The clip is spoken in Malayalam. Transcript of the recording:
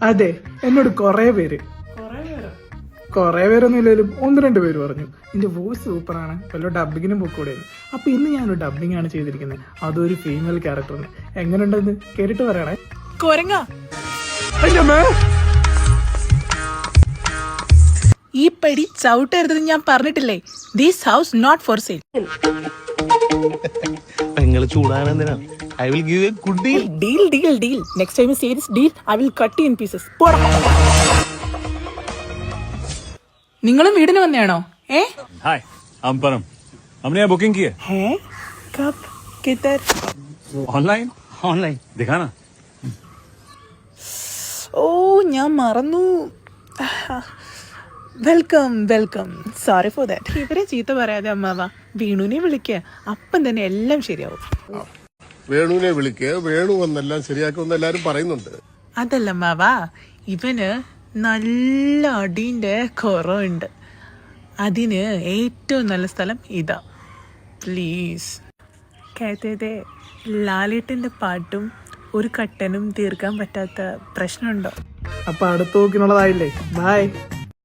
അതെ, എന്നോട് കുറെ പേരൊന്നും ഇല്ലെങ്കിലും 1-2 പേര് പറഞ്ഞു നിന്റെ വോയിസ് സൂപ്പറാണ്, വല്ല ഡബിങ്ങിനും പൊക്കൂടെയെന്ന്. അപ്പൊ ഇന്ന് ഞാനൊരു ഡബിങ് ആണ് ചെയ്തിരിക്കുന്നത്, അതൊരു ഫീമെയിൽ ക്യാരക്ടറിന്. എങ്ങനെയുണ്ടെന്ന് കേട്ടിട്ട് പറയണേ. കൊരങ്ങ, ഈ പടി ചവിട്ടരുതെന്ന് ഞാൻ പറഞ്ഞിട്ടില്ലേ? This house not for sale. ചൂടാനെന്തിനാ? I will give you a good deal. Deal. Next time you say this deal, I will cut you in pieces. പോടാ. നിങ്ങളും വീടിന് വന്നെയാണോ? हाय, हम परम. हमने यहाँ बुकिंग की है. कब? किधर? ऑनलाइन दिखाना. ഓ, ഞാൻ മറന്നു. വെൽക്കം. Sorry for that. ഇവരെ ചീത്ത പറയാതെ അമ്മാവ, വീണുവിനെ വിളിക്കുക, അപ്പം തന്നെ എല്ലാം ശരിയാവും. വേണുവിനെ വിളിക്കുക, വേണു വന്നെല്ലാം ശരിയാക്കുമെന്ന് എല്ലാരും പറയുന്നുണ്ട്. അതല്ല അമ്മാവാ, ഇവന് നല്ല അടീൻ്റെ കുറവുണ്ട്. അതിന് ഏറ്റവും നല്ല സ്ഥലം ഇതാ. പ്ലീസ് കേട്ടതേ, ലാലേട്ടൻ്റെ പാട്ടും ഒരു കട്ടനും തീർക്കാൻ പറ്റാത്ത പ്രശ്നമുണ്ടോ? അപ്പൊ അടുത്ത് നോക്കിനുള്ളതായില്ലേ. ബൈ.